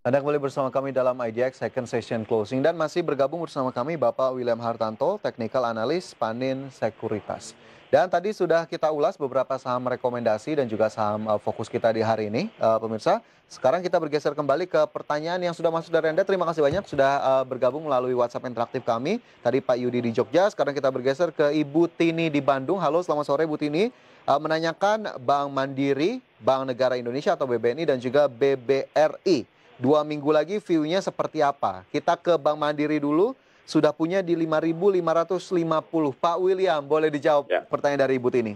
Anda kembali bersama kami dalam IDX Second Session Closing dan masih bergabung bersama kami Bapak William Hartanto, Technical Analyst Panin Sekuritas. Dan tadi sudah kita ulas beberapa saham rekomendasi dan juga saham fokus kita di hari ini, pemirsa. Sekarang kita bergeser kembali ke pertanyaan yang sudah masuk dari Anda. Terima kasih banyak sudah bergabung melalui WhatsApp interaktif kami. Tadi Pak Yudi di Jogja, sekarang kita bergeser ke Ibu Tini di Bandung. Halo, selamat sore Bu Tini. Menanyakan Bank Mandiri, Bank Negara Indonesia atau BBNI dan juga BBRI. 2 minggu lagi view-nya seperti apa? Kita ke Bank Mandiri dulu, sudah punya di 5.550. Pak William, boleh dijawab Ya. pertanyaan dari Ibu Tini?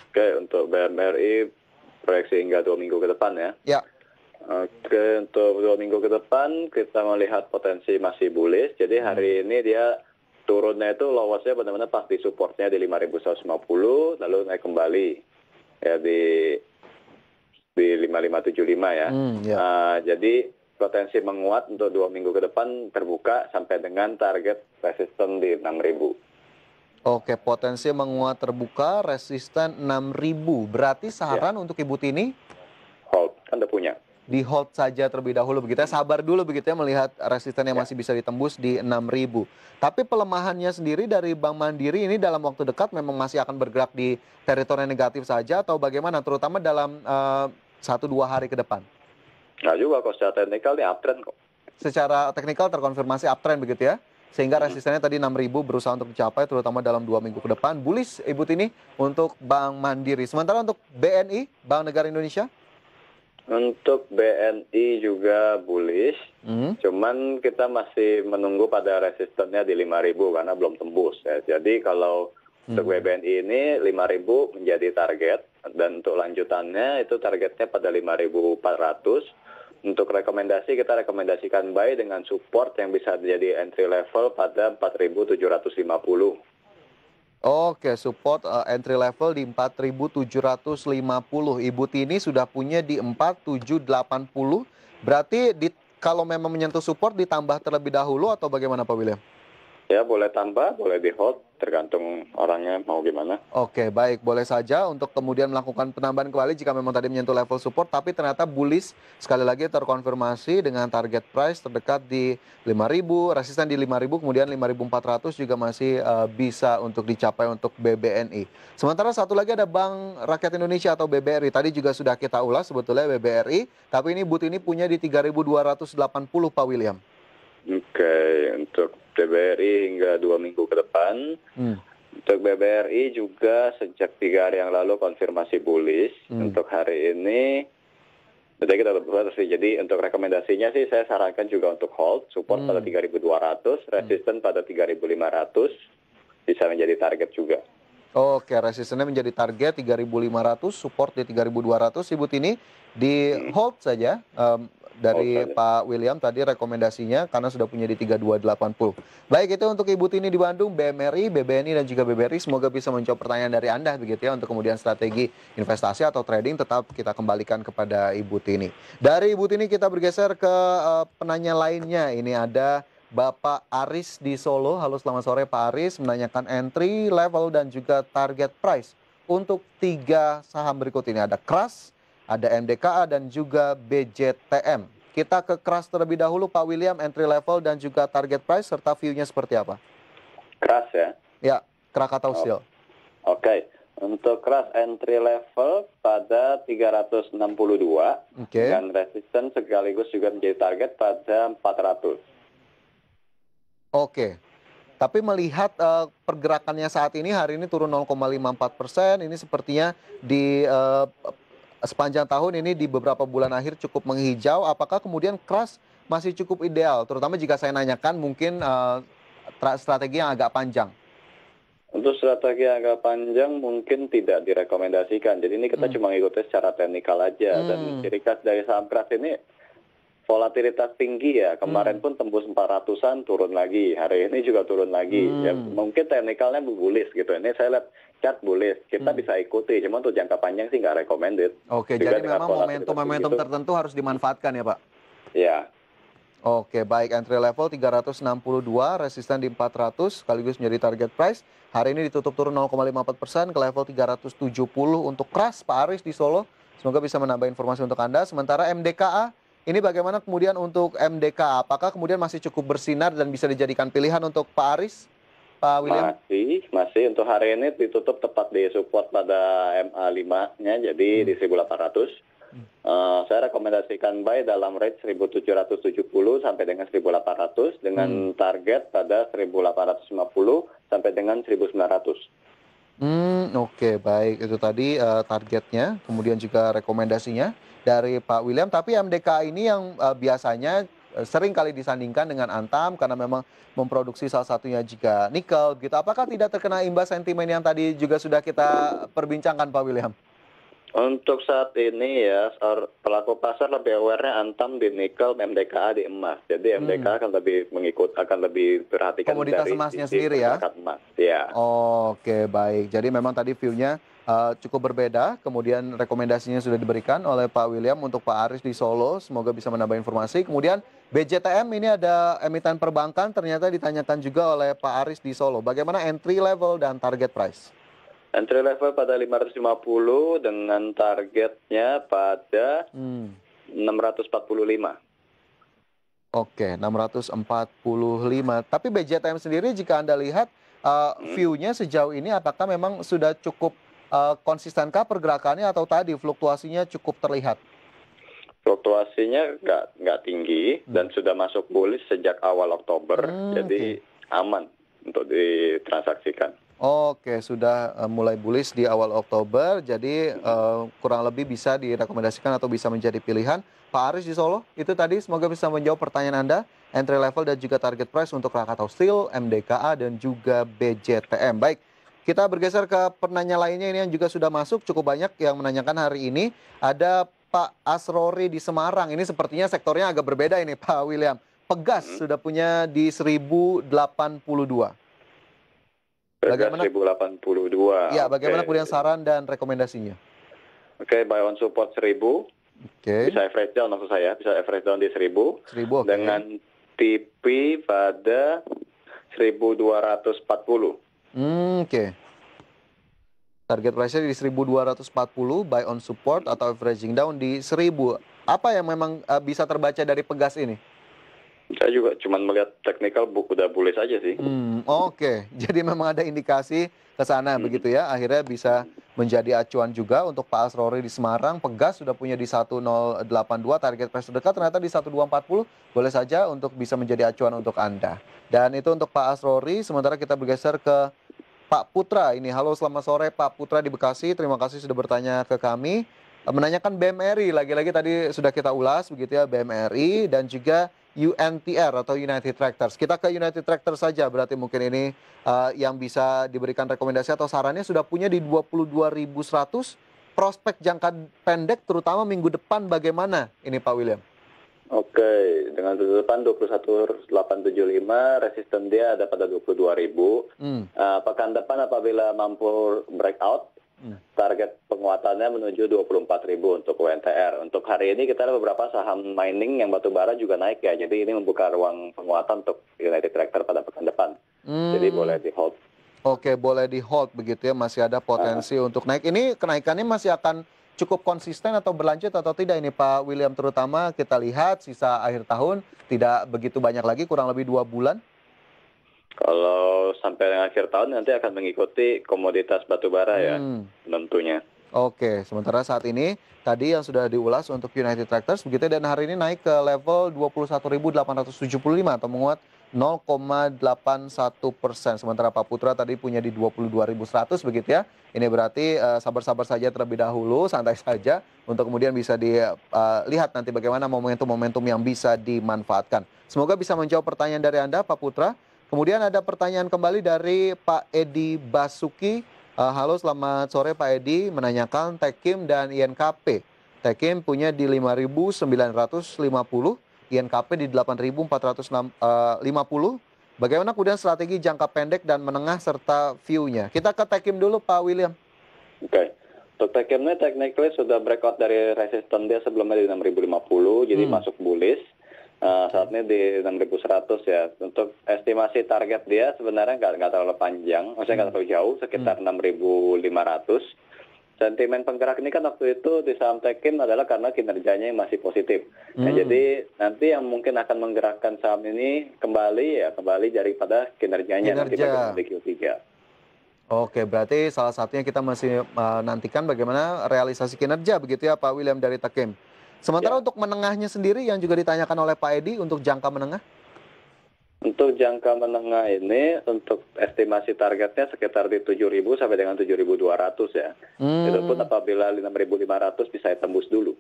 Oke, untuk BMRI proyeksi hingga 2 minggu ke depan ya. Ya. Oke, untuk 2 minggu ke depan kita melihat potensi masih bullish. Jadi hari ini dia turunnya itu lowesnya benar-benar pas di supportnya di 5.150, lalu naik kembali ya di 5.575 ya. Ya. Jadi potensi menguat untuk 2 minggu ke depan terbuka sampai dengan target resisten di 6.000. Oke, potensi menguat terbuka, resisten 6.000. Berarti saran untuk Ibu Tini Hold, kan udah punya. di hold saja terlebih dahulu begitu ya, sabar dulu begitu ya melihat resisten yang Ya. masih bisa ditembus di 6.000. Tapi pelemahannya sendiri dari Bank Mandiri ini dalam waktu dekat memang masih akan bergerak di teritori negatif saja atau bagaimana, terutama dalam 1-2 hari ke depan? Nah juga kalau secara teknikal ini uptrend kok. Secara teknikal terkonfirmasi uptrend begitu ya, sehingga resistennya tadi 6.000 berusaha untuk dicapai terutama dalam 2 minggu ke depan. Bullish Ibu Tini untuk Bank Mandiri. Sementara untuk BNI, Bank Negara Indonesia? Untuk BNI juga bullish, cuman kita masih menunggu pada resistennya di 5.000 karena belum tembus ya. Jadi kalau untuk BNI ini 5.000 menjadi target dan untuk lanjutannya itu targetnya pada 5.400. Untuk rekomendasi kita rekomendasikan buy dengan support yang bisa jadi entry level pada 4.750. Oke, support entry level di 4.750. Ibu Tini sudah punya di 4.780. Berarti kalau memang menyentuh support ditambah terlebih dahulu atau bagaimana Pak William? Ya boleh tambah, boleh di hold, tergantung orangnya mau gimana. Oke, baik. Boleh saja untuk kemudian melakukan penambahan kembali jika memang tadi menyentuh level support, tapi ternyata bullish sekali lagi terkonfirmasi dengan target price terdekat di 5.000, resisten di 5.000, kemudian 5.400 juga masih bisa untuk dicapai untuk BBNI. Sementara satu lagi ada Bank Rakyat Indonesia atau BBRI. Tadi juga sudah kita ulas sebetulnya BBRI, tapi ini ini punya di 3.280 Pak William. Oke, untuk BBRI hingga 2 minggu ke depan. Untuk BBRI juga sejak 3 hari yang lalu konfirmasi bullish. Untuk hari ini, kita jadi untuk rekomendasinya sih saya sarankan juga untuk hold, support pada 3.200, resisten pada 3.500, bisa menjadi target juga. Oke, resistennya menjadi target 3.500, support di 3.200. Ibu Tini di hold saja dari Hold saja. Pak William tadi rekomendasinya karena sudah punya di 3.280. Baik, itu untuk Ibu Tini di Bandung, BMRI, BBNI dan juga BBRI. Semoga bisa menjawab pertanyaan dari Anda begitu ya untuk kemudian strategi investasi atau trading tetap kita kembalikan kepada Ibu Tini. Dari Ibu Tini kita bergeser ke penanya lainnya. Ini ada Bapak Aris di Solo. Halo, selamat sore Pak Aris, menanyakan entry level dan juga target price untuk 3 saham berikut ini. Ada KRAS, ada MDKA dan juga BJTM. Kita ke KRAS terlebih dahulu Pak William, entry level dan juga target price serta view-nya seperti apa? KRAS ya? Ya, Krakatau Steel. Oke. Untuk KRAS entry level pada 362 dan resisten sekaligus juga menjadi target pada 400. Oke, tapi melihat pergerakannya saat ini, hari ini turun 0,54%, ini sepertinya di sepanjang tahun ini di beberapa bulan akhir cukup menghijau. Apakah kemudian KRAS masih cukup ideal, terutama jika saya nanyakan mungkin strategi yang agak panjang? Untuk strategi yang agak panjang mungkin tidak direkomendasikan. Jadi ini kita cuma ngikutin secara teknikal aja. Dan ciri khas dari saham KRAS ini volatilitas tinggi ya. Kemarin pun tembus 400-an turun lagi. Hari ini juga turun lagi. Ya, mungkin teknikalnya bullish gitu. Ini saya lihat chart bullish. Kita bisa ikuti. Cuma untuk jangka panjang sih nggak recommended. Oke, juga jadi memang momentum-momentum tertentu harus dimanfaatkan ya Pak? Ya. Oke, baik, entry level 362, resisten di 400, sekaligus menjadi target price. Hari ini ditutup turun 0,54% ke level 370 untuk KRAS, Pak Aris di Solo. Semoga bisa menambah informasi untuk Anda. Sementara MDKA Ini bagaimana kemudian untuk MDK? Apakah kemudian masih cukup bersinar dan bisa dijadikan pilihan untuk Pak Aris, Pak William? Masih untuk hari ini ditutup tepat di support pada MA5-nya, jadi di 1800. Saya rekomendasikan buy dalam range 1770 sampai dengan 1800 dengan target pada 1850 sampai dengan 1900. Oke, baik. Itu tadi targetnya, kemudian juga rekomendasinya dari Pak William. Tapi MDK ini yang biasanya sering kali disandingkan dengan Antam karena memang memproduksi salah satunya juga nikel gitu. Apakah tidak terkena imbas sentimen yang tadi juga sudah kita perbincangkan, Pak William? Untuk saat ini ya, pelaku pasar lebih aware-nya Antam di nikel, MDKA di emas. Jadi MDKA akan lebih perhatikan Komoditas dari emasnya sisi sendiri ya? pergerakan emas. Ya. Oke, baik. Jadi memang tadi view-nya cukup berbeda. Kemudian rekomendasinya sudah diberikan oleh Pak William untuk Pak Aris di Solo. Semoga bisa menambah informasi. Kemudian BJTM ini ada emiten perbankan ternyata ditanyakan juga oleh Pak Aris di Solo. Bagaimana entry level dan target price? Entry level pada 550 dengan targetnya pada 645. Oke, 645. Tapi BJTM sendiri jika Anda lihat view-nya sejauh ini apakah memang sudah cukup konsistenkah pergerakannya atau tadi fluktuasinya cukup terlihat? Fluktuasinya nggak tinggi dan sudah masuk bullish sejak awal Oktober, jadi aman untuk ditransaksikan. Oke, sudah mulai bullish di awal Oktober, jadi kurang lebih bisa direkomendasikan atau bisa menjadi pilihan. Pak Aris di Solo, itu tadi semoga bisa menjawab pertanyaan Anda, entry level dan juga target price untuk Krakatau Steel, MDKA, dan juga BJTM. Baik, kita bergeser ke penanya lainnya ini yang juga sudah masuk, cukup banyak yang menanyakan hari ini. Ada Pak Asrori di Semarang, ini sepertinya sektornya agak berbeda ini Pak William. Pegas sudah punya di 1082. Bagaimana 1082. Ya, bagaimana kemudian saran dan rekomendasinya? Oke, buy on support 1000. Bisa average down maksud saya, bisa average down di 1000. Dengan TP pada 1240. Target price-nya di 1240, buy on support atau averaging down di 1000. Apa yang memang bisa terbaca dari Pegas ini? Saya juga cuma melihat technical book udah bullish aja sih. Oke. Jadi memang ada indikasi ke sana begitu ya. Akhirnya bisa menjadi acuan juga untuk Pak Asrori di Semarang. Pegas sudah punya di 1082, target price terdekat ternyata di 1240. Boleh saja untuk bisa menjadi acuan untuk Anda. Dan itu untuk Pak Asrori. Sementara kita bergeser ke Pak Putra ini. Halo, selamat sore Pak Putra di Bekasi. Terima kasih sudah bertanya ke kami. Menanyakan BMRI, lagi-lagi tadi sudah kita ulas begitu ya, BMRI dan juga UNTR atau United Tractors. Kita ke United Tractors saja, berarti mungkin ini yang bisa diberikan rekomendasi atau sarannya sudah punya di 22.100. Prospek jangka pendek terutama minggu depan bagaimana ini Pak William? Oke, dengan tutupan 21.875, resisten dia ada pada 22.000. Pekan depan apabila mampu breakout, target penguatannya menuju 24.000 untuk UNTR. Untuk hari ini kita ada beberapa saham mining yang batu bara juga naik ya. Jadi ini membuka ruang penguatan untuk United Tractor pada pekan depan. Jadi boleh di hold. Oke, boleh di hold begitu ya. Masih ada potensi untuk naik. Ini kenaikannya masih akan cukup konsisten atau berlanjut atau tidak ini Pak William, terutama kita lihat sisa akhir tahun tidak begitu banyak lagi, kurang lebih 2 bulan. Kalau sampai akhir tahun nanti akan mengikuti komoditas batubara ya, tentunya. Oke, sementara saat ini tadi yang sudah diulas untuk United Tractors begitu dan hari ini naik ke level 21.875 atau menguat 0,81%. Sementara Pak Putra tadi punya di 22.100 begitu ya. Ini berarti sabar-sabar saja terlebih dahulu, santai saja untuk kemudian bisa dilihat nanti bagaimana momentum-momentum yang bisa dimanfaatkan. Semoga bisa menjawab pertanyaan dari Anda Pak Putra. Kemudian ada pertanyaan kembali dari Pak Edi Basuki. Halo, selamat sore Pak Edi, menanyakan Tekim dan INKP. Tekim punya di 5.950, INKP di 8.450. Bagaimana kemudian strategi jangka pendek dan menengah serta view-nya? Kita ke Tekim dulu Pak William. Oke. Untuk Tekimnya technically sudah breakout dari resisten dia sebelumnya di 6.050, jadi masuk bullish. Saat ini di 6.100 ya. Untuk estimasi target dia sebenarnya nggak terlalu panjang, maksudnya nggak terlalu jauh, sekitar 6.500. sentimen penggerak ini kan waktu itu di saham Tekim adalah karena kinerjanya yang masih positif. Nah, jadi nanti yang mungkin akan menggerakkan saham ini kembali daripada kinerjanya nanti bagaimana di Q3. Oke, berarti salah satunya kita masih menantikan bagaimana realisasi kinerja begitu ya Pak William dari Tekim. Sementara untuk menengahnya sendiri yang juga ditanyakan oleh Pak Edi untuk jangka menengah? Untuk jangka menengah ini, untuk estimasi targetnya sekitar di 7.000 sampai dengan 7.200 ya. Itu pun apabila 5.500 bisa tembus dulu.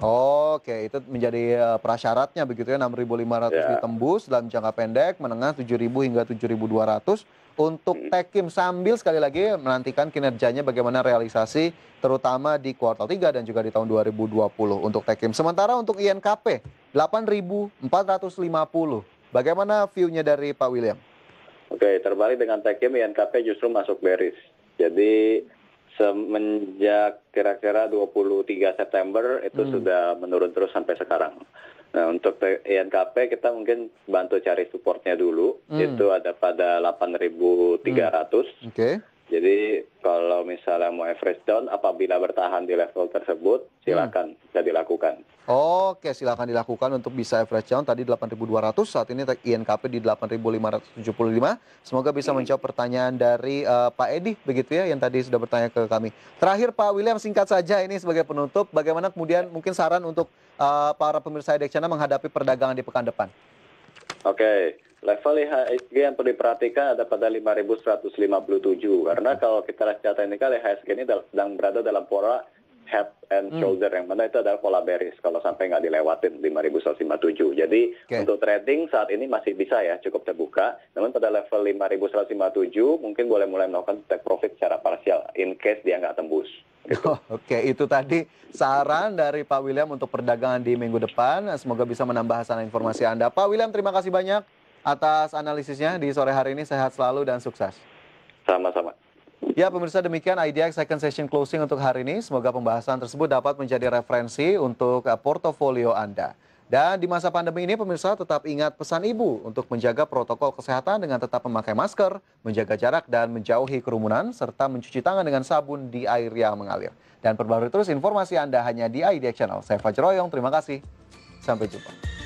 Oke, itu menjadi prasyaratnya begitu ya, 6.500 ditembus dalam jangka pendek, menengah 7.000 hingga 7.200 untuk Tekim, sambil sekali lagi menantikan kinerjanya bagaimana realisasi terutama di kuartal 3 dan juga di tahun 2020 untuk Tekim. Sementara untuk INKP 8.450. Bagaimana view-nya dari Pak William? Oke, terbalik dengan Tekim, INKP justru masuk bearish. Jadi semenjak kira-kira 23 September itu sudah menurun terus sampai sekarang. Nah, untuk INKP kita mungkin bantu cari supportnya dulu. Itu ada pada 8.300. Oke. Jadi kalau misalnya mau average down apabila bertahan di level tersebut, silakan bisa dilakukan. Oke, silakan dilakukan untuk bisa average down tadi 8.200, saat ini INKP di 8.575. Semoga bisa menjawab pertanyaan dari Pak Edi begitu ya yang tadi sudah bertanya ke kami. Terakhir Pak William, singkat saja ini sebagai penutup, bagaimana kemudian mungkin saran untuk para pemirsa IDX Channel menghadapi perdagangan di pekan depan? Oke, level IHSG yang perlu diperhatikan ada pada 5.157 karena kalau kita lihat data ini kan IHSG ini sedang berada dalam pola head and shoulder yang mana itu adalah pola bearish kalau sampai nggak dilewatin 5.157. Jadi untuk trading saat ini masih bisa ya cukup terbuka, namun pada level 5.157 mungkin boleh mulai melakukan take profit secara parsial in case dia nggak tembus. Gitu. Oke, itu tadi saran dari Pak William untuk perdagangan di minggu depan. Semoga bisa menambah hasil informasi Anda. Pak William, terima kasih banyak atas analisisnya di sore hari ini. Sehat selalu dan sukses. Sama-sama. Ya, pemirsa, demikian IDX second session closing untuk hari ini. Semoga pembahasan tersebut dapat menjadi referensi untuk portofolio Anda. Dan di masa pandemi ini, pemirsa tetap ingat pesan Ibu untuk menjaga protokol kesehatan dengan tetap memakai masker, menjaga jarak dan menjauhi kerumunan, serta mencuci tangan dengan sabun di air yang mengalir. Dan perbarui terus informasi Anda hanya di IDX Channel. Saya Fajar Royong, terima kasih. Sampai jumpa.